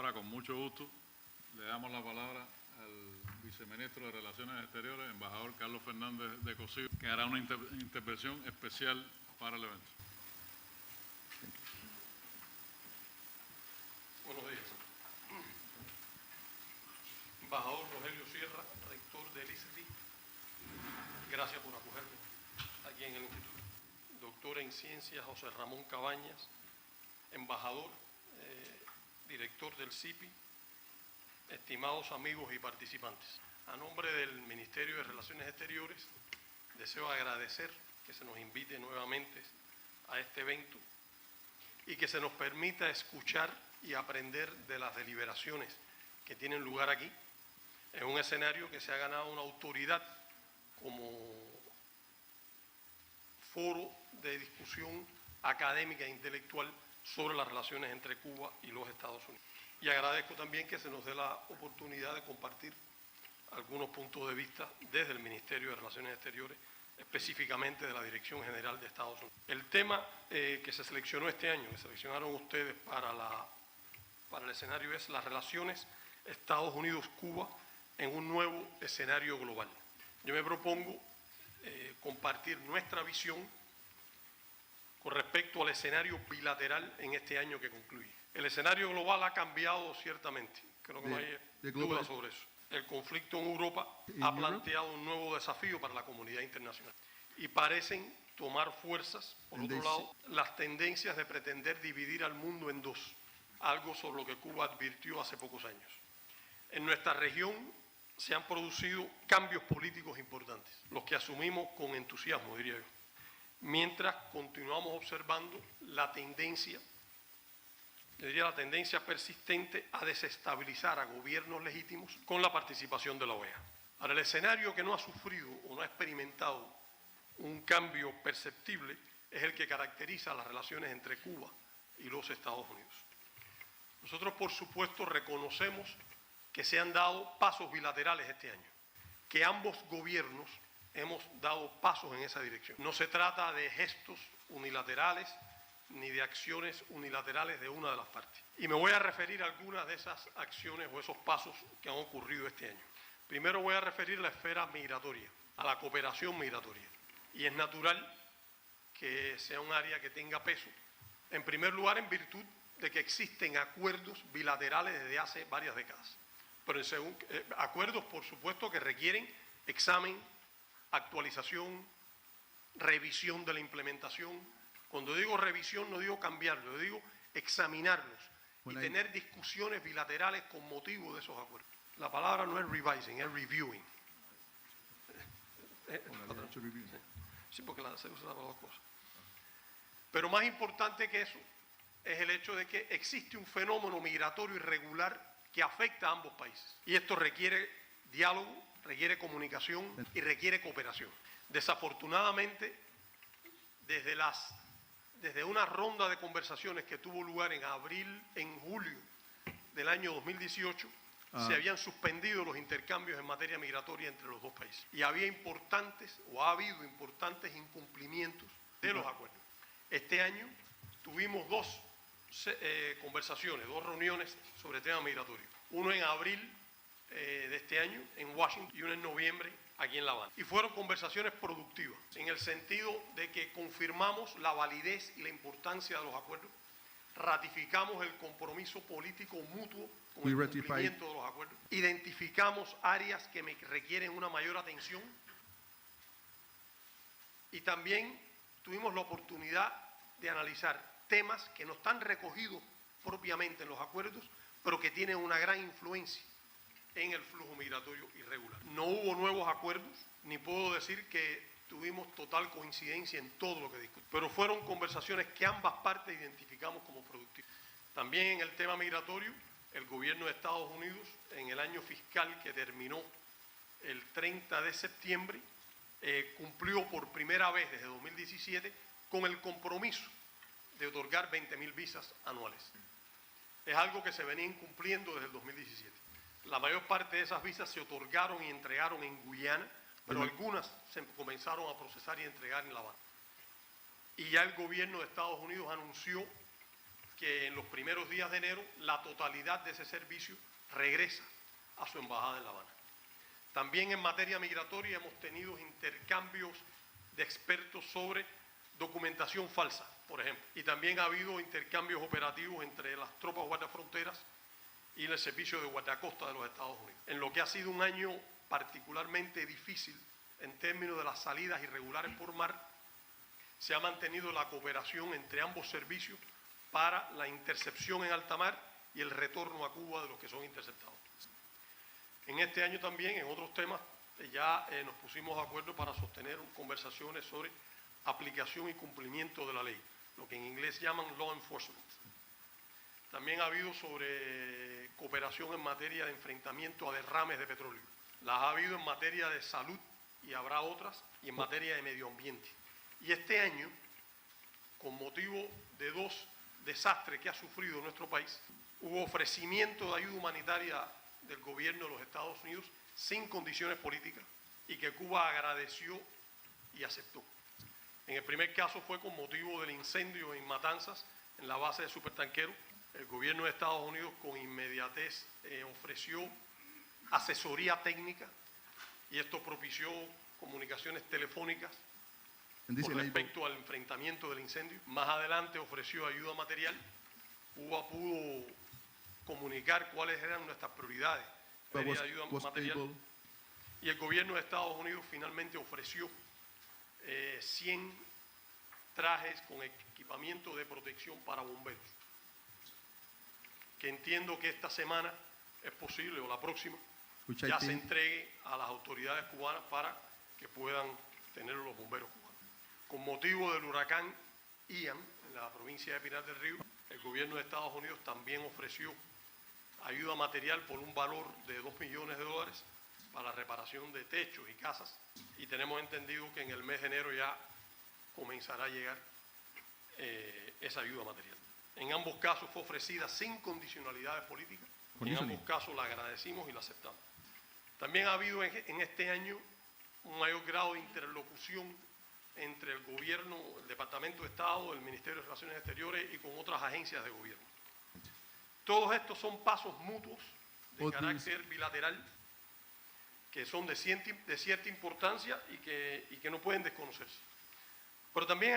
Ahora, con mucho gusto, le damos la palabra al viceministro de Relaciones Exteriores, embajador Carlos Fernández de Cosío, que hará una intervención especial para el evento. Buenos días. Embajador Rogelio Sierra, rector del ICETI, gracias por acogernos aquí en el Instituto. Doctor en Ciencias José Ramón Cabañas, embajador, director del CIPI, estimados amigos y participantes. A nombre del Ministerio de Relaciones Exteriores, deseo agradecer que se nos invite nuevamente a este evento y que se nos permita escuchar y aprender de las deliberaciones que tienen lugar aquí, en un escenario que se ha ganado una autoridad como foro de discusión académica e intelectual sobre las relaciones entre Cuba y los Estados Unidos. Y agradezco también que se nos dé la oportunidad de compartir algunos puntos de vista desde el Ministerio de Relaciones Exteriores, específicamente de la Dirección General de Estados Unidos. El tema que se seleccionó este año, que seleccionaron ustedes para el escenario, es las relaciones Estados Unidos-Cuba en un nuevo escenario global. Yo me propongo compartir nuestra visión con respecto al escenario bilateral en este año que concluye. El escenario global ha cambiado ciertamente, creo que no hay duda sobre eso. El conflicto en Europa ha planteado un nuevo desafío para la comunidad internacional y parecen tomar fuerzas, por otro lado, las tendencias de pretender dividir al mundo en dos, algo sobre lo que Cuba advirtió hace pocos años. En nuestra región se han producido cambios políticos importantes, los que asumimos con entusiasmo, diría yo, mientras continuamos observando la tendencia, yo diría la tendencia persistente a desestabilizar a gobiernos legítimos con la participación de la OEA. Ahora, el escenario que no ha sufrido o no ha experimentado un cambio perceptible es el que caracteriza las relaciones entre Cuba y los Estados Unidos. Nosotros, por supuesto, reconocemos que se han dado pasos bilaterales este año, que ambos gobiernos hemos dado pasos en esa dirección. No se trata de gestos unilaterales ni de acciones unilaterales de una de las partes. Y me voy a referir a algunas de esas acciones o esos pasos que han ocurrido este año. Primero voy a referir a la esfera migratoria, a la cooperación migratoria. Y es natural que sea un área que tenga peso. En primer lugar, en virtud de que existen acuerdos bilaterales desde hace varias décadas. Pero acuerdos, por supuesto, que requieren examen, actualización, revisión de la implementación. Cuando digo revisión no digo cambiarlo, yo digo examinarlos y tener discusiones bilaterales con motivo de esos acuerdos. La palabra no es revising, es reviewing. Sí, porque se usa para las dos cosas. Pero más importante que eso es el hecho de que existe un fenómeno migratorio irregular que afecta a ambos países. Y esto requiere diálogo, requiere comunicación y requiere cooperación. Desafortunadamente, desde una ronda de conversaciones que tuvo lugar en julio del año 2018, se habían suspendido los intercambios en materia migratoria entre los dos países. Y ha habido importantes incumplimientos de los acuerdos. Este año tuvimos dos conversaciones, dos reuniones sobre el tema migratorio. Uno en abril de este año en Washington y uno en noviembre aquí en La Habana. Y fueron conversaciones productivas, en el sentido de que confirmamos la validez y la importancia de los acuerdos, ratificamos el compromiso político mutuo con el cumplimiento de los acuerdos, identificamos áreas que requieren una mayor atención y también tuvimos la oportunidad de analizar temas que no están recogidos propiamente en los acuerdos, pero que tienen una gran influencia en el flujo migratorio irregular. No hubo nuevos acuerdos, ni puedo decir que tuvimos total coincidencia en todo lo que discutimos, pero fueron conversaciones que ambas partes identificamos como productivas. También en el tema migratorio, el gobierno de Estados Unidos, en el año fiscal que terminó el 30 de septiembre, cumplió por primera vez desde 2017 con el compromiso de otorgar 20.000 visas anuales. Es algo que se venía incumpliendo desde el 2017. La mayor parte de esas visas se otorgaron y entregaron en Guyana, pero algunas se comenzaron a procesar y entregar en La Habana. Y ya el gobierno de Estados Unidos anunció que en los primeros días de enero la totalidad de ese servicio regresa a su embajada en La Habana. También en materia migratoria hemos tenido intercambios de expertos sobre documentación falsa, por ejemplo, y también ha habido intercambios operativos entre las tropas guardafronteras y el servicio de guardacosta de los Estados Unidos. En lo que ha sido un año particularmente difícil en términos de las salidas irregulares por mar, se ha mantenido la cooperación entre ambos servicios para la intercepción en alta mar y el retorno a Cuba de los que son interceptados. En este año también, en otros temas, ya nos pusimos de acuerdo para sostener conversaciones sobre aplicación y cumplimiento de la ley, lo que en inglés llaman law enforcement. También ha habido sobre cooperación en materia de enfrentamiento a derrames de petróleo. Las ha habido en materia de salud y habrá otras, y en materia de medio ambiente. Y este año, con motivo de dos desastres que ha sufrido nuestro país, hubo ofrecimiento de ayuda humanitaria del gobierno de los Estados Unidos sin condiciones políticas y que Cuba agradeció y aceptó. En el primer caso fue con motivo del incendio en Matanzas, en la base de supertanqueros. El gobierno de Estados Unidos con inmediatez ofreció asesoría técnica y esto propició comunicaciones telefónicas con respecto al enfrentamiento del incendio. Más adelante ofreció ayuda material. Cuba pudo comunicar cuáles eran nuestras prioridades en materia de ayuda material. Y el gobierno de Estados Unidos finalmente ofreció 100 trajes con equipamiento de protección para bomberos, que entiendo que esta semana es posible, o la próxima, ya se entregue a las autoridades cubanas para que puedan tener los bomberos cubanos. Con motivo del huracán Ian en la provincia de Pinar del Río, el gobierno de Estados Unidos también ofreció ayuda material por un valor de $2 millones para la reparación de techos y casas, y tenemos entendido que en el mes de enero ya comenzará a llegar esa ayuda material. En ambos casos fue ofrecida sin condicionalidades políticas, en ambos casos la agradecimos y la aceptamos. También ha habido en este año un mayor grado de interlocución entre el gobierno, el Departamento de Estado, el Ministerio de Relaciones Exteriores y con otras agencias de gobierno. Todos estos son pasos mutuos de carácter bilateral que son de cierta importancia y que no pueden desconocerse. Pero también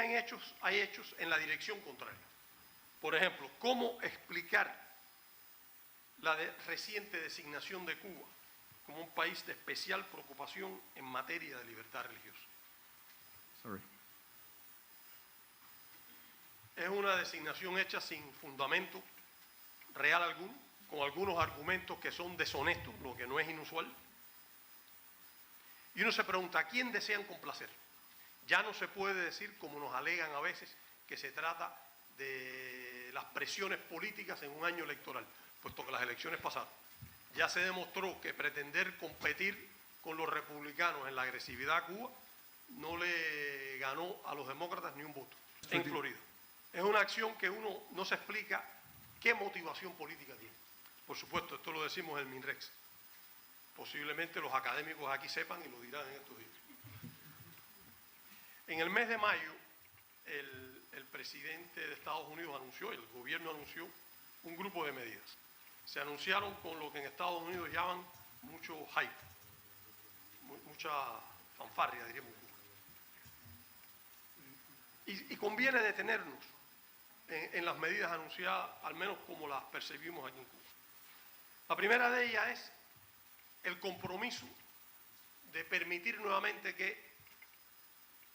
hay hechos en la dirección contraria. Por ejemplo, ¿cómo explicar la reciente designación de Cuba como un país de especial preocupación en materia de libertad religiosa? Es una designación hecha sin fundamento real alguno, con algunos argumentos que son deshonestos, lo que no es inusual. Y uno se pregunta, ¿a quién desean complacer? Ya no se puede decir, como nos alegan a veces, que se trata de las presiones políticas en un año electoral, puesto que las elecciones pasaron. Ya se demostró que pretender competir con los republicanos en la agresividad a Cuba no le ganó a los demócratas ni un voto en Florida. Es una acción que uno no se explica qué motivación política tiene. Por supuesto, esto lo decimos en el MINREX. Posiblemente los académicos aquí sepan y lo dirán en estos días. En el mes de mayo, el presidente de Estados Unidos anunció, el gobierno anunció un grupo de medidas. Se anunciaron con lo que en Estados Unidos llaman mucho hype, mucha fanfarria, diríamos. Y conviene detenernos en las medidas anunciadas, al menos como las percibimos aquí en Cuba. La primera de ellas es el compromiso de permitir nuevamente que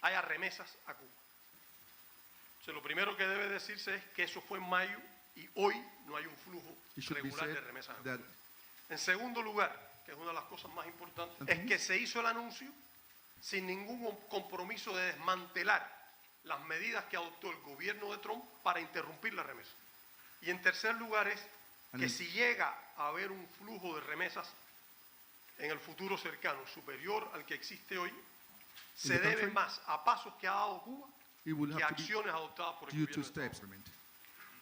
haya remesas a Cuba. O sea, lo primero que debe decirse es que eso fue en mayo y hoy no hay un flujo regular de remesas a Cuba. En segundo lugar, que es una de las cosas más importantes, es que se hizo el anuncio sin ningún compromiso de desmantelar las medidas que adoptó el gobierno de Trump para interrumpir la remesa. Y en tercer lugar es que si llega a haber un flujo de remesas en el futuro cercano superior al que existe hoy, se debe más a pasos que ha dado Cuba que a acciones adoptadas por el gobierno de Estados Unidos.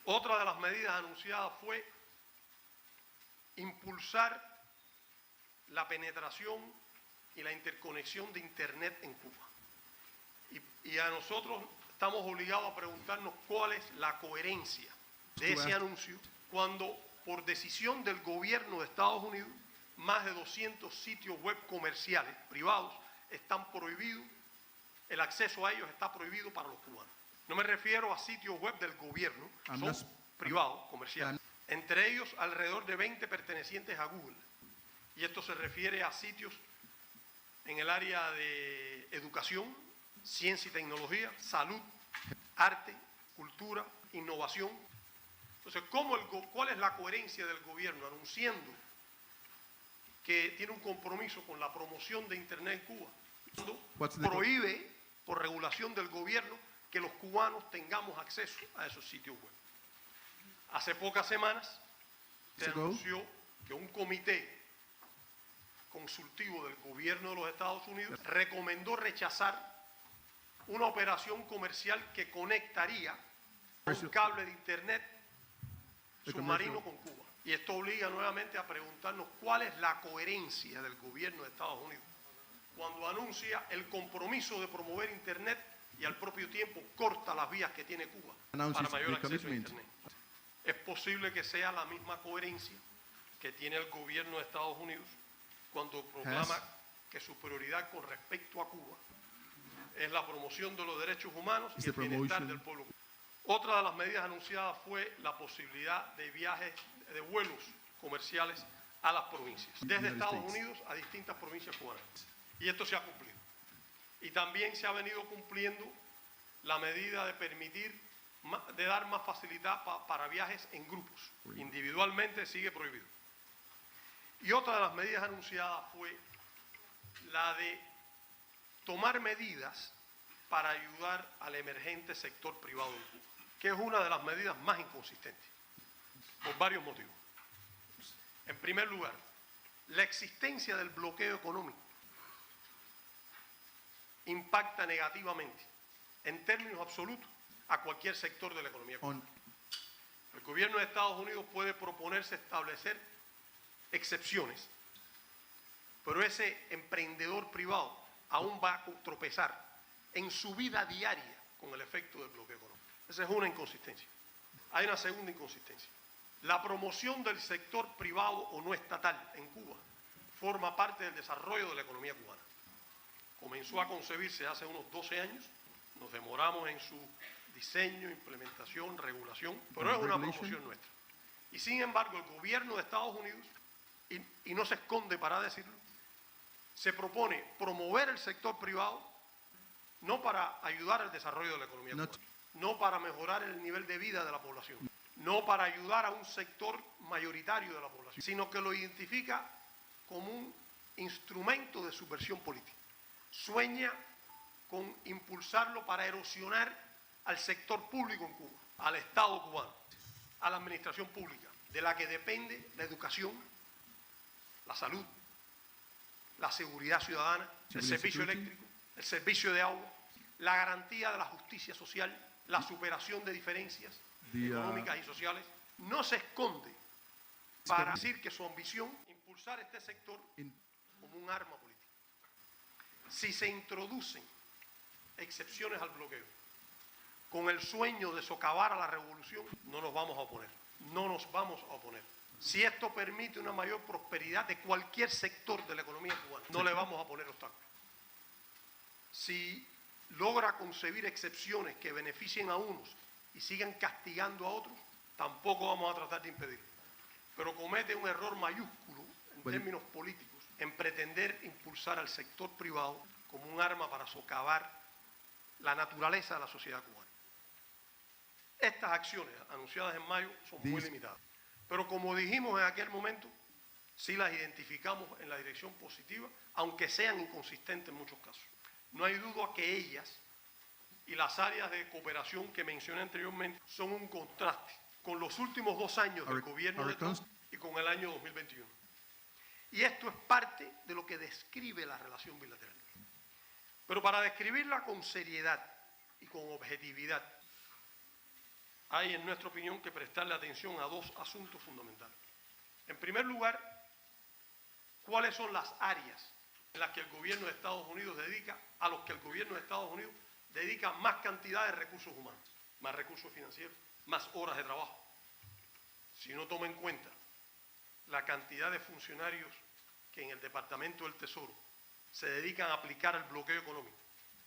Otra de las medidas anunciadas fue impulsar la penetración y la interconexión de Internet en Cuba. Y a nosotros estamos obligados a preguntarnos cuál es la coherencia de ese anuncio cuando, por decisión del gobierno de Estados Unidos, más de 200 sitios web comerciales privados están prohibidos, el acceso a ellos está prohibido para los cubanos. No me refiero a sitios web del gobierno, son privados, comerciales. Entre ellos, alrededor de 20 pertenecientes a Google. Y esto se refiere a sitios en el área de educación, ciencia y tecnología, salud, arte, cultura, innovación. Entonces, ¿cuál es la coherencia del gobierno anunciando que tiene un compromiso con la promoción de Internet en Cuba? Prohíbe, por regulación del gobierno, que los cubanos tengamos acceso a esos sitios web. Hace pocas semanas se anunció que un comité consultivo del gobierno de los Estados Unidos recomendó rechazar una operación comercial que conectaría un cable de Internet submarino con Cuba. Y esto obliga nuevamente a preguntarnos cuál es la coherencia del gobierno de Estados Unidos cuando anuncia el compromiso de promover Internet y al propio tiempo corta las vías que tiene Cuba para mayor acceso a Internet. Es posible que sea la misma coherencia que tiene el gobierno de Estados Unidos cuando proclama que su prioridad con respecto a Cuba es la promoción de los derechos humanos y el bienestar del pueblo cubano. Otra de las medidas anunciadas fue la posibilidad de viajes, de vuelos comerciales a las provincias, desde Estados Unidos a distintas provincias cubanas. Y esto se ha cumplido. Y también se ha venido cumpliendo la medida de permitir, de dar más facilidad para viajes en grupos. Individualmente sigue prohibido. Y otra de las medidas anunciadas fue la de tomar medidas para ayudar al emergente sector privado en Cuba, que es una de las medidas más inconsistentes, por varios motivos. En primer lugar, la existencia del bloqueo económico impacta negativamente, en términos absolutos, a cualquier sector de la economía cubana. El gobierno de Estados Unidos puede proponerse establecer excepciones, pero ese emprendedor privado aún va a tropezar en su vida diaria con el efecto del bloqueo económico. Esa es una inconsistencia. Hay una segunda inconsistencia. La promoción del sector privado o no estatal en Cuba forma parte del desarrollo de la economía cubana. Comenzó a concebirse hace unos 12 años, nos demoramos en su diseño, implementación, regulación, pero es una promoción nuestra. Y sin embargo, el gobierno de Estados Unidos, y no se esconde para decirlo, se propone promover el sector privado no para ayudar al desarrollo de la economía cubana, no para mejorar el nivel de vida de la población, no para ayudar a un sector mayoritario de la población, sino que lo identifica como un instrumento de subversión política. Sueña con impulsarlo para erosionar al sector público en Cuba, al Estado cubano, a la administración pública, de la que depende la educación, la salud, la seguridad ciudadana, el servicio eléctrico, el servicio de agua, la garantía de la justicia social, la superación de diferencias económicas y sociales. No se esconde para decir que su ambición es impulsar este sector como un arma política. Si se introducen excepciones al bloqueo con el sueño de socavar a la revolución, no nos vamos a oponer. No nos vamos a oponer. Si esto permite una mayor prosperidad de cualquier sector de la economía cubana, no le vamos a poner obstáculos. Si logra concebir excepciones que beneficien a unos y sigan castigando a otros, tampoco vamos a tratar de impedirlo. Pero comete un error mayúsculo en términos políticos en pretender impulsar al sector privado como un arma para socavar la naturaleza de la sociedad cubana. Estas acciones anunciadas en mayo son muy limitadas. Pero como dijimos en aquel momento, sí las identificamos en la dirección positiva, aunque sean inconsistentes en muchos casos. No hay duda que ellas y las áreas de cooperación que mencioné anteriormente son un contraste con los últimos 2 años del gobierno de Trump y con el año 2021. Y esto es parte de lo que describe la relación bilateral. Pero para describirla con seriedad y con objetividad, hay, en nuestra opinión, que prestarle atención a 2 asuntos fundamentales. En primer lugar, ¿cuáles son las áreas en las que el gobierno de Estados Unidos a los que el gobierno de Estados Unidos dedica más cantidad de recursos humanos, más recursos financieros, más horas de trabajo, si no toma en cuenta la cantidad de funcionarios que en el Departamento del Tesoro se dedican a aplicar el bloqueo económico,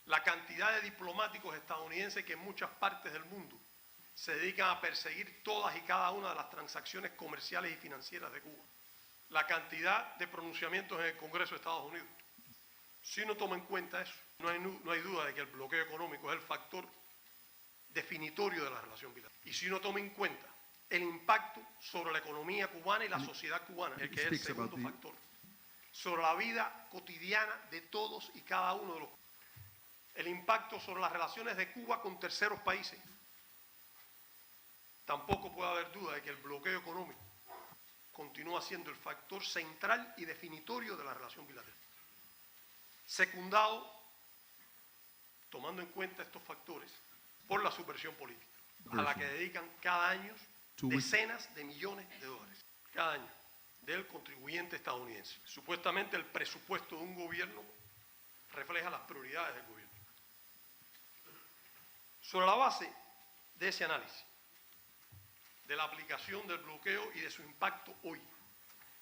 la cantidad de diplomáticos estadounidenses que en muchas partes del mundo se dedican a perseguir todas y cada una de las transacciones comerciales y financieras de Cuba, la cantidad de pronunciamientos en el Congreso de Estados Unidos. Si uno toma en cuenta eso, no hay duda de que el bloqueo económico es el factor definitorio de la relación bilateral. Y si uno toma en cuenta el impacto sobre la economía cubana y la sociedad cubana, que es el segundo factor, sobre la vida cotidiana de todos y cada uno de los, el impacto sobre las relaciones de Cuba con terceros países, tampoco puede haber duda de que el bloqueo económico continúa siendo el factor central y definitorio de la relación bilateral. Secundado, tomando en cuenta estos factores, por la subversión política, a la que dedican cada año decenas de millones de dólares, cada año, del contribuyente estadounidense. Supuestamente el presupuesto de un gobierno refleja las prioridades del gobierno. Sobre la base de ese análisis, de la aplicación del bloqueo y de su impacto hoy,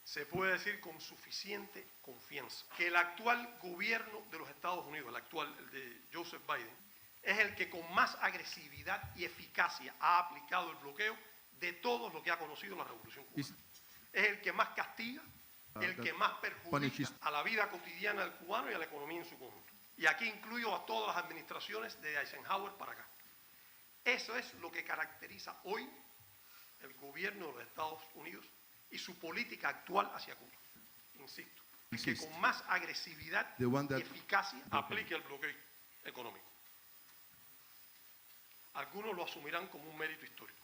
se puede decir con suficiente confianza que el actual gobierno de los Estados Unidos, el actual, el de Joseph Biden, es el que con más agresividad y eficacia ha aplicado el bloqueo de todos los que ha conocido la Revolución Cubana. Es el que más castiga, el que más perjudica a la vida cotidiana del cubano y a la economía en su conjunto. Y aquí incluyo a todas las administraciones de Eisenhower para acá. Eso es lo que caracteriza hoy el gobierno de los Estados Unidos y su política actual hacia Cuba. Insisto, el que con más agresividad y eficacia aplique el bloqueo económico. Algunos lo asumirán como un mérito histórico,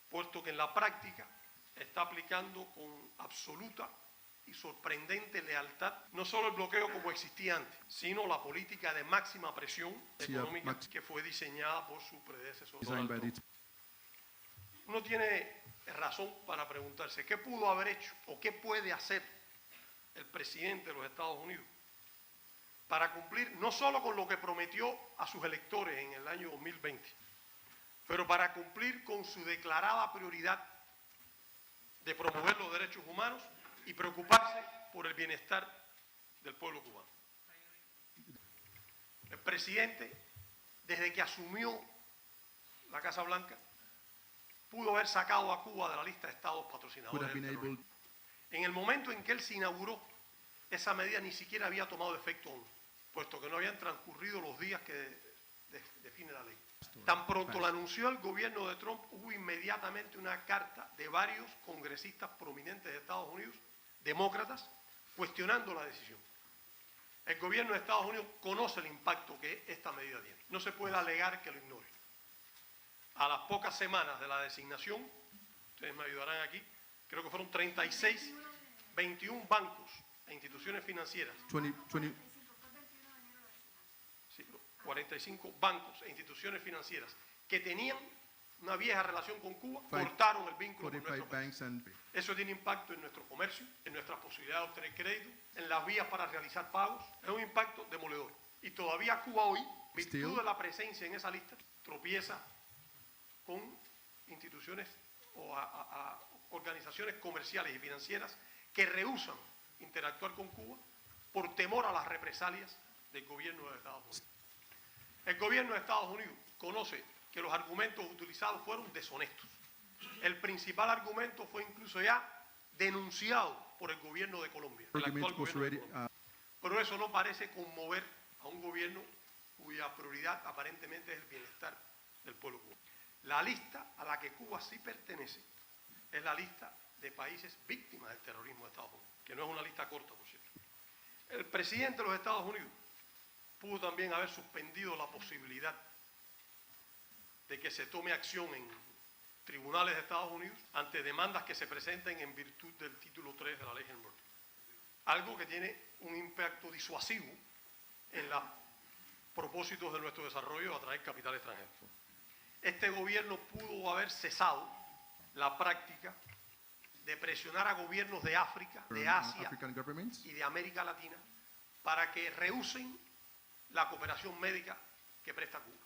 puesto que en la práctica está aplicando con absoluta y sorprendente lealtad no solo el bloqueo como existía antes, sino la política de máxima presión económica que fue diseñada por su predecesor Donald Trump. Uno tiene razón para preguntarse qué pudo haber hecho o qué puede hacer el presidente de los Estados Unidos para cumplir no solo con lo que prometió a sus electores en el año 2020, pero para cumplir con su declarada prioridad de promover los derechos humanos y preocuparse por el bienestar del pueblo cubano. El presidente, desde que asumió la Casa Blanca, pudo haber sacado a Cuba de la lista de estados patrocinadores del terrorismo. En el momento en que él se inauguró, esa medida ni siquiera había tomado efecto aún, puesto que no habían transcurrido los días que define la ley. Tan pronto la anunció el gobierno de Trump, hubo inmediatamente una carta de varios congresistas prominentes de Estados Unidos, demócratas, cuestionando la decisión. El gobierno de Estados Unidos conoce el impacto que esta medida tiene. No se puede alegar que lo ignore. A las pocas semanas de la designación, ustedes me ayudarán aquí, creo que fueron 36, 21 bancos e instituciones financieras. 45 bancos e instituciones financieras que tenían una vieja relación con Cuba, cortaron el vínculo con nuestro país. Eso tiene impacto en nuestro comercio, en nuestras posibilidades de obtener crédito, en las vías para realizar pagos. Es un impacto demoledor. Y todavía Cuba hoy, virtud de la presencia en esa lista, tropieza con instituciones o a organizaciones comerciales y financieras que rehúsan interactuar con Cuba por temor a las represalias del gobierno de Estados Unidos. El gobierno de Estados Unidos conoce que los argumentos utilizados fueron deshonestos. El principal argumento fue incluso ya denunciado por el gobierno de Colombia, el actual gobierno de Colombia. Pero eso no parece conmover a un gobierno cuya prioridad aparentemente es el bienestar del pueblo cubano. La lista a la que Cuba sí pertenece es la lista de países víctimas del terrorismo de Estados Unidos, que no es una lista corta, por cierto. El presidente de los Estados Unidos pudo también haber suspendido la posibilidad de que se tome acción en tribunales de Estados Unidos ante demandas que se presenten en virtud del título 3 de la ley Helmholtz. Algo que tiene un impacto disuasivo en los propósitos de nuestro desarrollo de atraer capital extranjero. Este gobierno pudo haber cesado la práctica de presionar a gobiernos de África, de Asia y de América Latina para que rehúsen la cooperación médica que presta Cuba.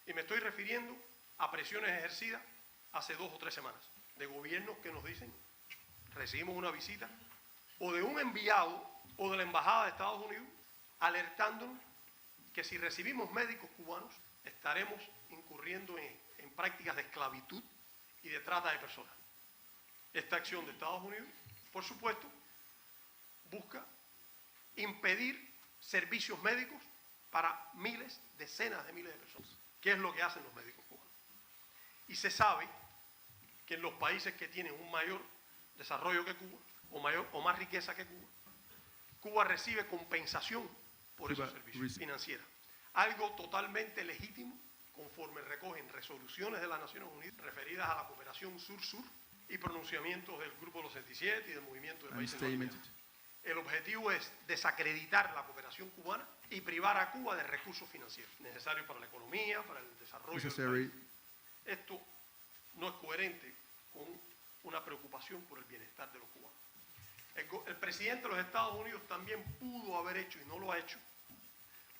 Y me estoy refiriendo a presiones ejercidas hace 2 o 3 semanas de gobiernos que nos dicen, recibimos una visita, o de un enviado o de la Embajada de Estados Unidos, alertándonos que si recibimos médicos cubanos, estaremos incurriendo en prácticas de esclavitud y de trata de personas. Esta acción de Estados Unidos, por supuesto, busca impedir servicios médicos para miles, decenas de miles de personas, que es lo que hacen los médicos cubanos. Y se sabe que en los países que tienen un mayor desarrollo que Cuba, o más riqueza que Cuba, Cuba recibe compensación por esos servicios financieros. Algo totalmente legítimo, conforme recogen resoluciones de las Naciones Unidas referidas a la cooperación sur-sur y pronunciamientos del Grupo de los 67 y del Movimiento de Países Norteamericanos. El objetivo es desacreditar la cooperación cubana y privar a Cuba de recursos financieros necesarios para la economía, para el desarrollo del país. Esto no es coherente con una preocupación por el bienestar de los cubanos. El presidente de los Estados Unidos también pudo haber hecho, y no lo ha hecho,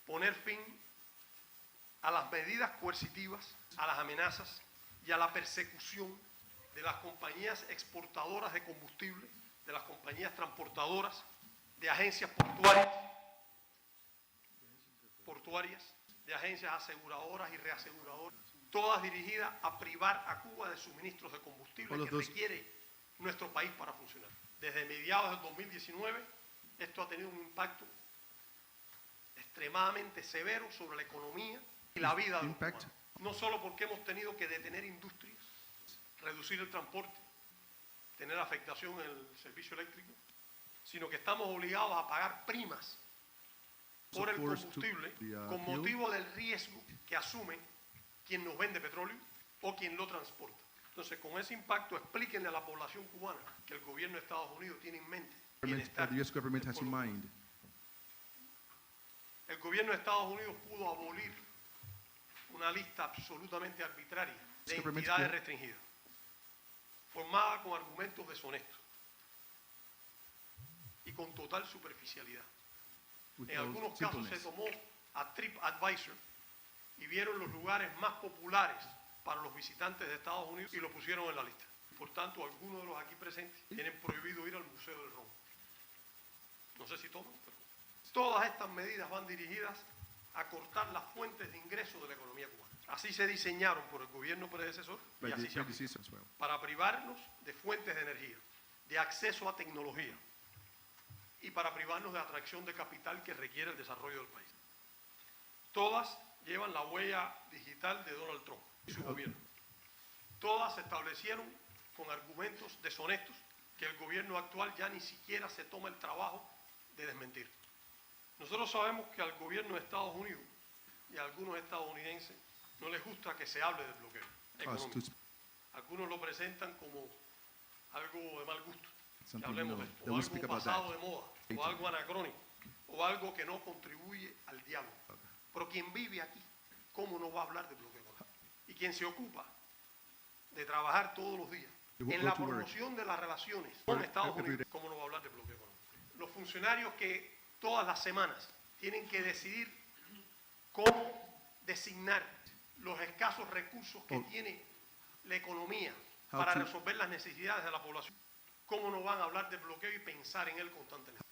poner fin a las medidas coercitivas, a las amenazas y a la persecución de las compañías exportadoras de combustible, de las compañías transportadoras, de agencias portuarias, de agencias aseguradoras y reaseguradoras, todas dirigidas a privar a Cuba de suministros de combustible que requiere nuestro país para funcionar. Desde mediados del 2019, esto ha tenido un impacto extremadamente severo sobre la economía y la vida de los cubanos. No solo porque hemos tenido que detener industrias, reducir el transporte, tener afectación en el servicio eléctrico, sino que estamos obligados a pagar primas por el combustible con motivo del riesgo que asume quien nos vende petróleo o quien lo transporta. Entonces, con ese impacto, explíquenle a la población cubana que el gobierno de Estados Unidos tiene en mente bienestar del pueblo. El gobierno de Estados Unidos pudo abolir una lista absolutamente arbitraria de entidades restringidas, formada con argumentos deshonestos y con total superficialidad. En algunos casos se tomó a TripAdvisor y vieron los lugares más populares para los visitantes de Estados Unidos y lo pusieron en la lista. Por tanto, algunos de los aquí presentes tienen prohibido ir al Museo del Ron. No sé si toman, pero todas estas medidas van dirigidas a cortar las fuentes de ingresos de la economía cubana. Así se diseñaron por el gobierno predecesor y así se aplican, para privarnos de fuentes de energía, de acceso a tecnología y para privarnos de atracción de capital que requiere el desarrollo del país. Todas llevan la huella digital de Donald Trump y su gobierno. Todas se establecieron con argumentos deshonestos que el gobierno actual ya ni siquiera se toma el trabajo de desmentir. Nosotros sabemos que al gobierno de Estados Unidos y a algunos estadounidenses no les gusta que se hable del bloqueo económico. Algunos lo presentan como algo de mal gusto, que hablemos de esto, o algo pasado de moda, o algo anacrónico, o algo que no contribuye al diálogo. Pero quien vive aquí, ¿cómo no va a hablar de bloqueo económico? Y quien se ocupa de trabajar todos los días en la promoción de las relaciones con Estados Unidos, ¿cómo no va a hablar de bloqueo económico? Los funcionarios que todas las semanas tienen que decidir cómo designar los escasos recursos que tiene la economía para resolver las necesidades de la población, ¿cómo no van a hablar de bloqueo y pensar en él constantemente?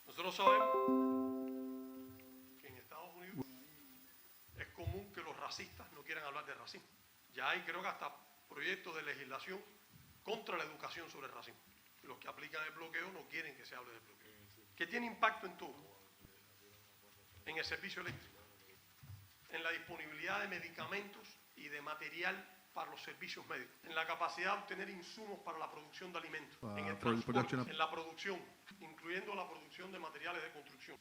Nosotros sabemos que en Estados Unidos es común que los racistas no quieran hablar de racismo. Ya hay, creo que hasta proyectos de legislación contra la educación sobre el racismo. Los que aplican el bloqueo no quieren que se hable del bloqueo, que tiene impacto en todo, en el servicio eléctrico, en la disponibilidad de medicamentos y de material para los servicios médicos, en la capacidad de obtener insumos para la producción de alimentos, en el transporte, en la producción, incluyendo la producción de materiales de construcción.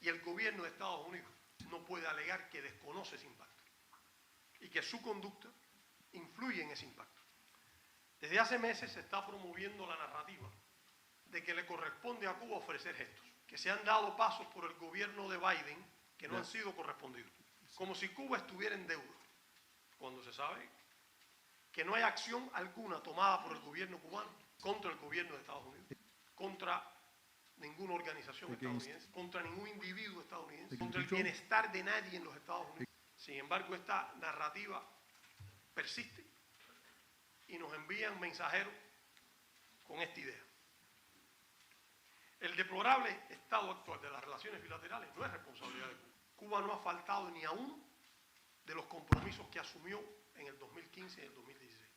Y el gobierno de Estados Unidos no puede alegar que desconoce ese impacto y que su conducta influye en ese impacto. Desde hace meses se está promoviendo la narrativa de que le corresponde a Cuba ofrecer gestos, que se han dado pasos por el gobierno de Biden que no han sido correspondidos, como si Cuba estuviera en deuda, cuando se sabe que no hay acción alguna tomada por el gobierno cubano contra el gobierno de Estados Unidos, contra ninguna organización estadounidense, contra ningún individuo estadounidense, contra el bienestar de nadie en los Estados Unidos, Sin embargo, esta narrativa persiste y nos envían mensajeros con esta idea. El deplorable estado actual de las relaciones bilaterales no es responsabilidad de Cuba. Cuba no ha faltado ni a uno de los compromisos que asumió en el 2015 y en el 2016.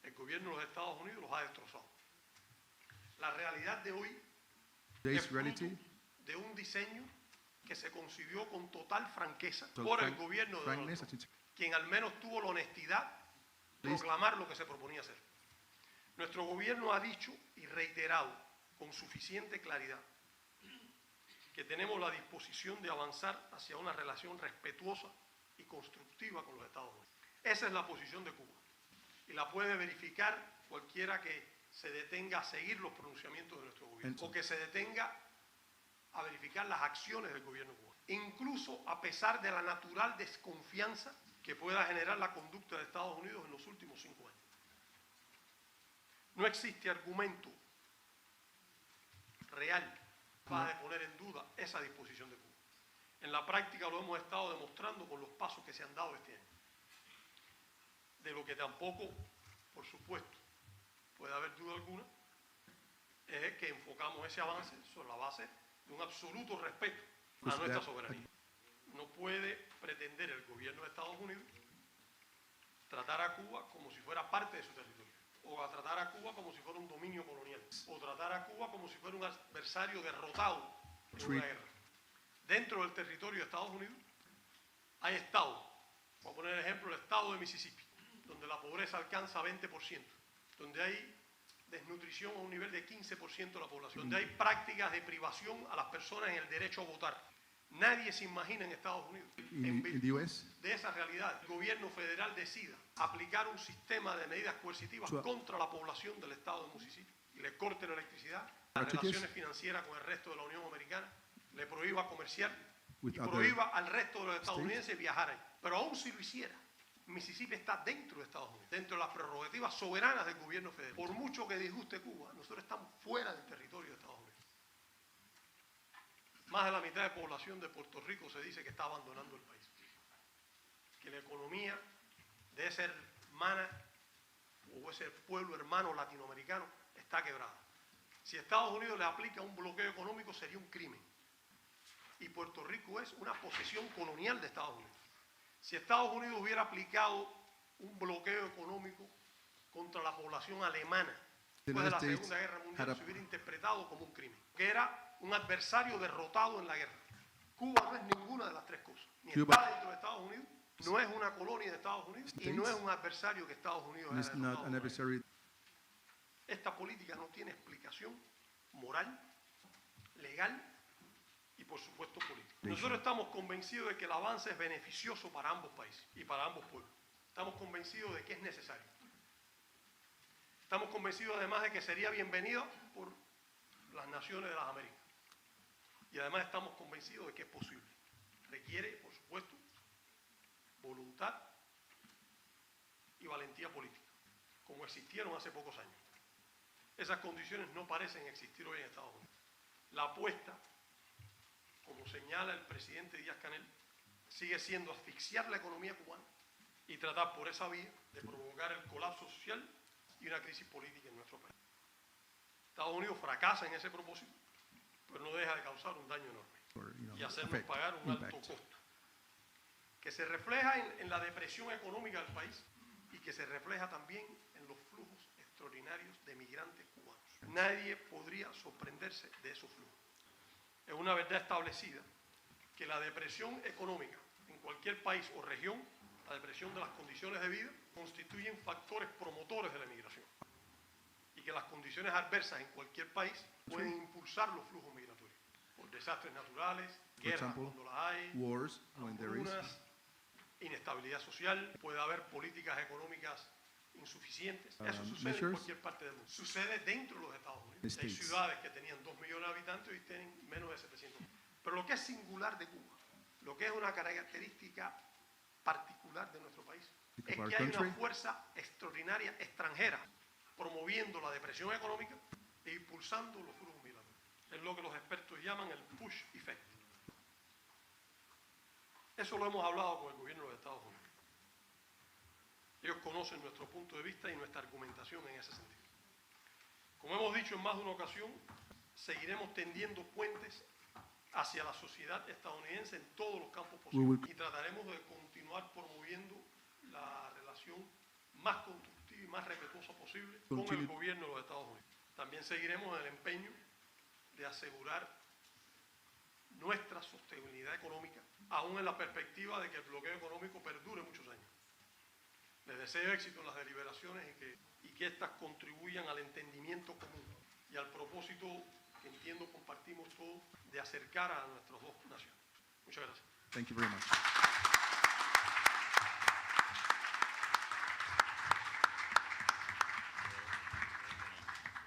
El gobierno de los Estados Unidos los ha destrozado. La realidad de hoy es fruto de un diseño que se concibió con total franqueza por el gobierno de Donald Trump, quien al menos tuvo la honestidad de proclamar lo que se proponía hacer. Nuestro gobierno ha dicho y reiterado con suficiente claridad que tenemos la disposición de avanzar hacia una relación respetuosa y constructiva con los Estados Unidos. Esa es la posición de Cuba y la puede verificar cualquiera que se detenga a seguir los pronunciamientos de nuestro gobierno o que se detenga a verificar las acciones del gobierno cubano, incluso a pesar de la natural desconfianza que pueda generar la conducta de Estados Unidos en los últimos 5 años. No existe argumento real para poner en duda esa disposición de Cuba. En la práctica lo hemos estado demostrando con los pasos que se han dado este año. De lo que tampoco, por supuesto, puede haber duda alguna, es que enfocamos ese avance sobre la base de un absoluto respeto a nuestra soberanía. No puede pretender el gobierno de Estados Unidos tratar a Cuba como si fuera parte de su territorio, o a tratar a Cuba como si fuera un dominio colonial, o tratar a Cuba como si fuera un adversario derrotado en una guerra. Dentro del territorio de Estados Unidos hay estados, voy a poner el ejemplo, el estado de Mississippi, donde la pobreza alcanza 20%, donde hay desnutrición a un nivel de 15% de la población, donde hay prácticas de privación a las personas en el derecho a votar. Nadie se imagina en Estados Unidos, en virtud de esa realidad, el gobierno federal decida aplicar un sistema de medidas coercitivas contra la población del estado de Mississippi y le corte la electricidad, las relaciones financieras con el resto de la Unión Americana, le prohíba comerciar y prohíba al resto de los estadounidenses viajar ahí. Pero aún si lo hiciera, Mississippi está dentro de Estados Unidos, dentro de las prerrogativas soberanas del gobierno federal. Por mucho que disguste Cuba, nosotros estamos fuera del territorio de Estados Unidos. Más de la mitad de la población de Puerto Rico se dice que está abandonando el país, que la economía de esa hermana o ese pueblo hermano latinoamericano está quebrada. Si Estados Unidos le aplica un bloqueo económico sería un crimen. Y Puerto Rico es una posesión colonial de Estados Unidos. Si Estados Unidos hubiera aplicado un bloqueo económico contra la población alemana después de la Segunda Guerra Mundial, se hubiera interpretado como un crimen, que era un adversario derrotado en la guerra. Cuba no es ninguna de las tres cosas. Ni está dentro de Estados Unidos, no es una colonia de Estados Unidos y no es un adversario que Estados Unidos haya derrotado. Esta política no tiene explicación moral, legal y por supuesto política. Nosotros estamos convencidos de que el avance es beneficioso para ambos países y para ambos pueblos. Estamos convencidos de que es necesario. Estamos convencidos además de que sería bienvenido por las naciones de las Américas. Y además estamos convencidos de que es posible. Requiere, por supuesto, voluntad y valentía política, como existieron hace pocos años. Esas condiciones no parecen existir hoy en Estados Unidos. La apuesta, como señala el presidente Díaz-Canel, sigue siendo asfixiar la economía cubana y tratar por esa vía de provocar el colapso social y una crisis política en nuestro país. Estados Unidos fracasa en ese propósito, pero no deja de causar un daño enorme y hacernos pagar un alto costo, que se refleja en la depresión económica del país y que se refleja también en los flujos extraordinarios de migrantes cubanos. Nadie podría sorprenderse de esos flujos. Es una verdad establecida que la depresión económica en cualquier país o región, la depresión de las condiciones de vida, constituyen factores promotores de la migración y que las condiciones adversas en cualquier país pueden impulsar los flujos migratorios por desastres naturales, guerras cuando las hay, hambrunas, inestabilidad social, puede haber políticas económicas insuficientes. Eso sucede en cualquier parte del mundo. Sucede dentro de los Estados Unidos. Hay ciudades que tenían 2 millones de habitantes y tienen menos de 700. Pero lo que es singular de Cuba, lo que es una característica particular de nuestro país, es que hay una fuerza extraordinaria extranjera promoviendo la depresión económica e impulsando los flujos migratorios. Es lo que los expertos llaman el push effect. Eso lo hemos hablado con el gobierno de los Estados Unidos. Ellos conocen nuestro punto de vista y nuestra argumentación en ese sentido. Como hemos dicho en más de una ocasión, seguiremos tendiendo puentes hacia la sociedad estadounidense en todos los campos posibles y trataremos de continuar promoviendo la relación más constructiva y más respetuosa posible con el gobierno de los Estados Unidos. También seguiremos en el empeño de asegurar nuestra sostenibilidad económica, aún en la perspectiva de que el bloqueo económico perdure muchos años. Les deseo éxito en las deliberaciones y que éstas contribuyan al entendimiento común y al propósito que entiendo compartimos todos de acercar a nuestras dos naciones. Muchas gracias. Thank you very much.